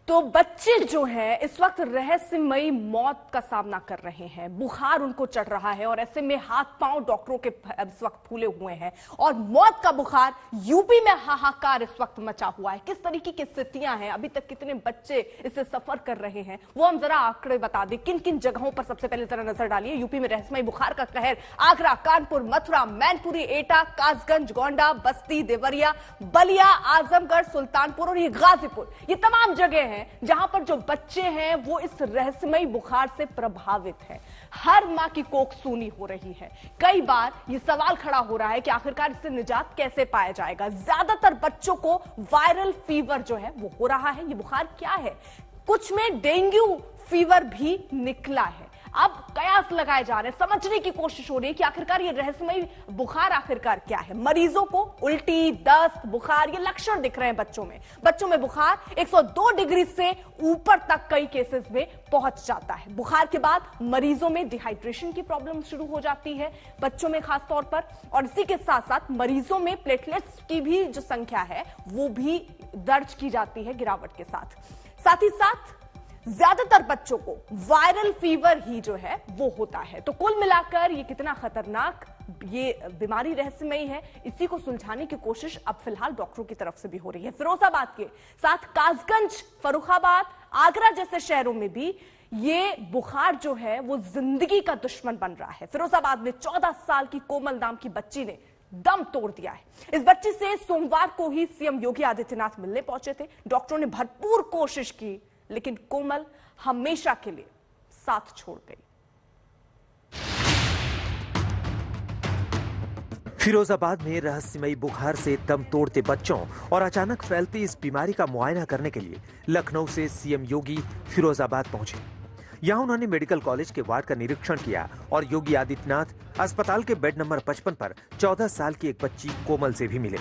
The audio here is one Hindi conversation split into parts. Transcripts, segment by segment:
तो बच्चे जो हैं इस वक्त रहस्यमयी मौत का सामना कर रहे हैं। बुखार उनको चढ़ रहा है और ऐसे में हाथ पांव डॉक्टरों के इस वक्त फूले हुए हैं और मौत का बुखार यूपी में हाहाकार इस वक्त मचा हुआ है। किस तरीके की स्थितियां हैं, अभी तक कितने बच्चे इससे सफर कर रहे हैं, वो हम जरा आंकड़े बता दें। किन किन जगहों पर सबसे पहले जरा नजर डालिए। यूपी में रहस्यमयी बुखार का कहर आगरा, कानपुर, मथुरा, मैनपुरी, एटा, कासगंज, गोंडा, बस्ती, देवरिया, बलिया, आजमगढ़, सुल्तानपुर और ये गाजीपुर, ये तमाम जगह हैं जहां पर जो बच्चे हैं वो इस रहस्यमयी बुखार से प्रभावित हैं। हर मां की कोख सूनी हो रही है। कई बार ये सवाल खड़ा हो रहा है कि आखिरकार इससे निजात कैसे पाया जाएगा। ज्यादातर बच्चों को वायरल फीवर जो है वो हो रहा है। ये बुखार क्या है? कुछ में डेंगू फीवर भी निकला है। अब कयास लगाए जा रहे हैं, समझने की कोशिश हो रही है कि आखिरकार ये रहस्यमयी बुखार आखिरकार क्या है। मरीजों को उल्टी, दस्त, बुखार ये लक्षण दिख रहे हैं बच्चों में बुखार 102 डिग्री से ऊपर तक कई केसेस में पहुंच जाता है। बुखार के बाद मरीजों में डिहाइड्रेशन की प्रॉब्लम शुरू हो जाती है, बच्चों में खास तौर पर। और इसी के साथ साथ मरीजों में प्लेटलेट्स की भी जो संख्या है वो भी दर्ज की जाती है गिरावट के साथ ही साथ ज्यादातर बच्चों को वायरल फीवर ही जो है वो होता है। तो कुल मिलाकर ये कितना खतरनाक ये बीमारी रहस्यमयी है, इसी को सुलझाने की कोशिश अब फिलहाल डॉक्टरों की तरफ से भी हो रही है। फिरोजाबाद के साथ कासगंज, फर्रुखाबाद, आगरा जैसे शहरों में भी ये बुखार जो है वो जिंदगी का दुश्मन बन रहा है। फिरोजाबाद में 14 साल की कोमल नाम की बच्ची ने दम तोड़ दिया है। इस बच्ची से सोमवार को ही सीएम योगी आदित्यनाथ मिलने पहुंचे थे। डॉक्टरों ने भरपूर कोशिश की, लेकिन कोमल हमेशा के लिए साथ छोड़ गई। फिरोजाबाद में रहस्यमयी बुखार से दम तोड़ते बच्चों और अचानक फैलती इस बीमारी का मुआयना करने के लिए लखनऊ से सीएम योगी फिरोजाबाद पहुंचे। यहां उन्होंने मेडिकल कॉलेज के वार्ड का निरीक्षण किया और योगी आदित्यनाथ अस्पताल के बेड नंबर 55 पर 14 साल की एक बच्ची कोमल से भी मिले।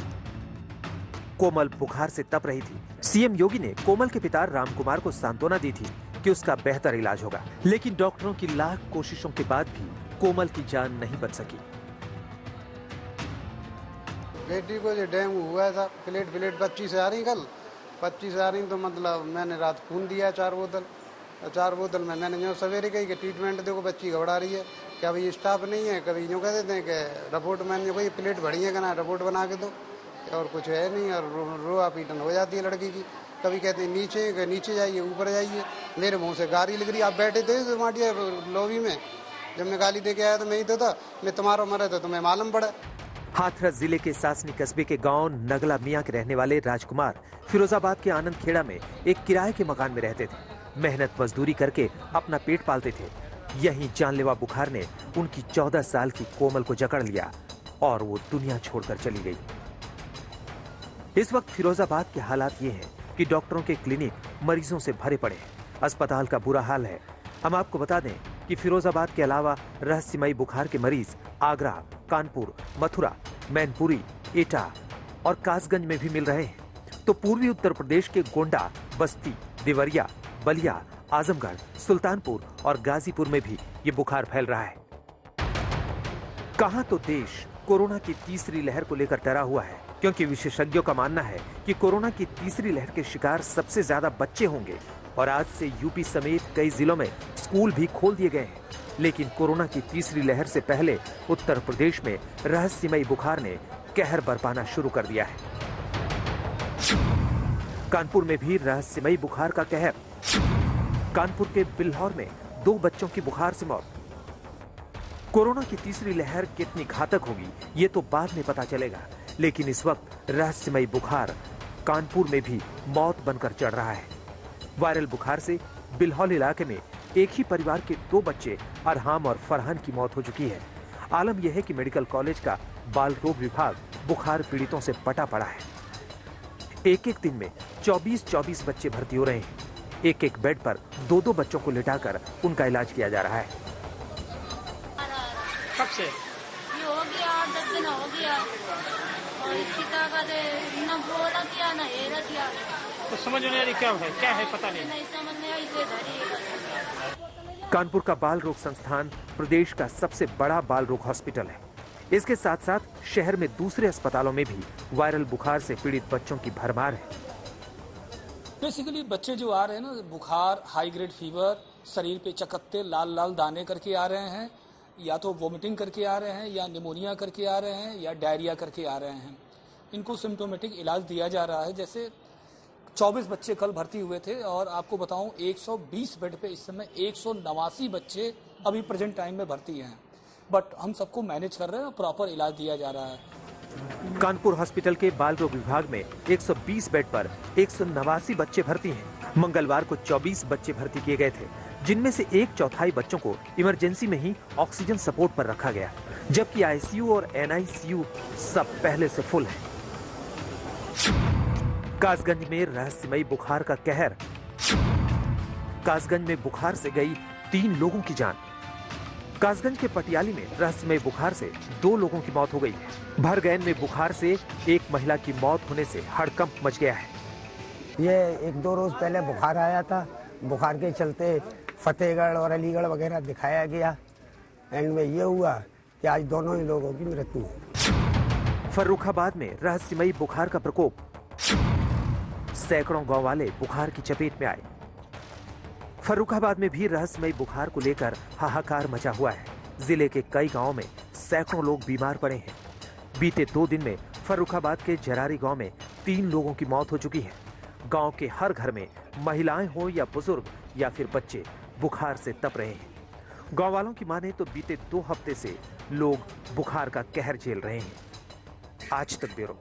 कोमल बुखार से तप रही थी। सीएम योगी ने कोमल के पिता रामकुमार को सांत्वना दी थी कि उसका बेहतर इलाज होगा, लेकिन डॉक्टरों की लाख कोशिशों के बाद भी कोमल की जान नहीं बच सकी। बेटी को जो डेंगू हुआ था, प्लेट 25 आ रही, कल 25 आ रही, तो मतलब मैंने रात खून दिया 4 बोतल में। मैंने जो सवेरे कही कि ट्रीटमेंट देखो, बच्ची घबरा रही है, क्या भाई स्टाफ नहीं है, कभी यूँ कह देते हैं कि रिपोर्ट, मैंने कोई प्लेट भरी है कहना रिपोर्ट बना के दो, और कुछ है नहीं, और रोआ पीटन हो जाती है लड़की की। कभी कहते हैं नीचे जाइए, ऊपर जाइए। मेरे मुंह से गाली लग रही। आप बैठे थे माटिया लॉबी में, जब मैं गाली दे के आया तो मैं ही तो था, मैं तुम्हारा मरा था तुम्हें मालूम पड़ा। हाथरस जिले के सासनी कस्बे के गांव नगला मियां के रहने वाले राजकुमार फिरोजाबाद के आनंद खेड़ा में एक किराए के मकान में रहते थे। मेहनत मजदूरी करके अपना पेट पालते थे। यहीं जानलेवा बुखार ने उनकी 14 साल की कोमल को जकड़ लिया और वो दुनिया छोड़कर चली गई। इस वक्त फिरोजाबाद के हालात ये हैं कि डॉक्टरों के क्लिनिक मरीजों से भरे पड़े हैं। अस्पताल का बुरा हाल है। हम आपको बता दें कि फिरोजाबाद के अलावा रहस्यमयी बुखार के मरीज आगरा, कानपुर, मथुरा, मैनपुरी, एटा और कासगंज में भी मिल रहे हैं। तो पूर्वी उत्तर प्रदेश के गोंडा, बस्ती, देवरिया, बलिया, आजमगढ़, सुल्तानपुर और गाजीपुर में भी ये बुखार फैल रहा है। कहां तो देश कोरोना की तीसरी लहर को लेकर डरा हुआ है, क्योंकि विशेषज्ञों का मानना है कि कोरोना की तीसरी लहर के शिकार सबसे ज्यादा बच्चे होंगे और आज से यूपी समेत कई जिलों में स्कूल भी खोल दिए गए हैं। लेकिन कोरोना की तीसरी लहर से पहले उत्तर प्रदेश में रहस्यमयी बुखार ने कहर बरपाना शुरू कर दिया है। कानपुर में भी रहस्यमयी बुखार का कहर। कानपुर के बिल्हौर में 2 बच्चों की बुखार से मौत। कोरोना की तीसरी लहर कितनी घातक होगी ये तो बाद में पता चलेगा, लेकिन इस वक्त रहस्यमयी बुखार कानपुर में भी मौत बनकर चढ़ रहा है। वायरल बुखार से बिल्हौर इलाके में एक ही परिवार के 2 बच्चे अरहाम और फरहान की मौत हो चुकी है। आलम यह है कि मेडिकल कॉलेज का बाल रोग विभाग बुखार पीड़ितों से पटा पड़ा है। एक दिन में 24 बच्चे भर्ती हो रहे हैं। एक बेड पर 2 बच्चों को लिटाकर उनका इलाज किया जा रहा है। कब से? ये हो गया 8-10 दिन हो गया, और इसकी ताकत न बोला किया न हेरा किया, तो समझ नहीं आ रही क्या है पता नहीं समझ में आई से धरी। कानपुर का बाल रोग संस्थान प्रदेश का सबसे बड़ा बाल रोग हॉस्पिटल है। इसके साथ साथ शहर में दूसरे अस्पतालों में भी वायरल बुखार से पीड़ित बच्चों की भरमार है। बेसिकली बच्चे जो आ रहे हैं ना, बुखार, हाई ग्रेड फीवर, शरीर पे चकत्ते, लाल लाल दाने करके आ रहे हैं, या तो वोमिटिंग करके आ रहे हैं, या निमोनिया करके आ रहे हैं, या डायरिया करके आ रहे हैं। इनको सिम्टोमेटिक इलाज दिया जा रहा है। जैसे 24 बच्चे कल भर्ती हुए थे और आपको बताऊं 120 बेड पे इस समय 189 बच्चे अभी प्रेजेंट टाइम में भर्ती हैं, बट हम सबको मैनेज कर रहे हैं और प्रॉपर इलाज दिया जा रहा है। कानपुर हॉस्पिटल के बाल रोग विभाग में 120 बेड पर 189 बच्चे भर्ती हैं। मंगलवार को 24 बच्चे भर्ती किए गए थे, जिनमें से 1/4 बच्चों को इमरजेंसी में ही ऑक्सीजन सपोर्ट पर रखा गया, जबकि आईसीयू और एनआईसीयू सब पहले से फुल है। कासगंज में रहस्यमयी बुखार का कहर। कासगंज में बुखार से गई 3 लोगों की जान। कासगंज के पटियाली में रहस्यमय बुखार से 2 लोगों की मौत हो गई। भरगैन में बुखार से एक महिला की मौत होने से हड़कंप मच गया है। ये 1-2 रोज पहले बुखार आया था। बुखार के चलते फतेहगढ़ और अलीगढ़ वगैरह दिखाया गया। एंड में ये हुआ कि आज दोनों ही लोगों की मृत्यु हुई। फर्रुखाबाद में रहस्यमयी बुखार का प्रकोप। सैकड़ों गांव वाले बुखार की चपेट में आए। फर्रुखाबाद में भी रहस्यमयी बुखार को लेकर हाहाकार मचा हुआ है। जिले के कई गांवों में सैकड़ों लोग बीमार पड़े हैं। बीते 2 दिन में फर्रुखाबाद के जरारी गांव में 3 लोगों की मौत हो चुकी है। गांव के हर घर में महिलाएं हो या बुजुर्ग या फिर बच्चे बुखार से तप रहे हैं। गांव वालों की माने तो बीते 2 हफ्ते से लोग बुखार का कहर झेल रहे हैं। आज तक ब्यूरो।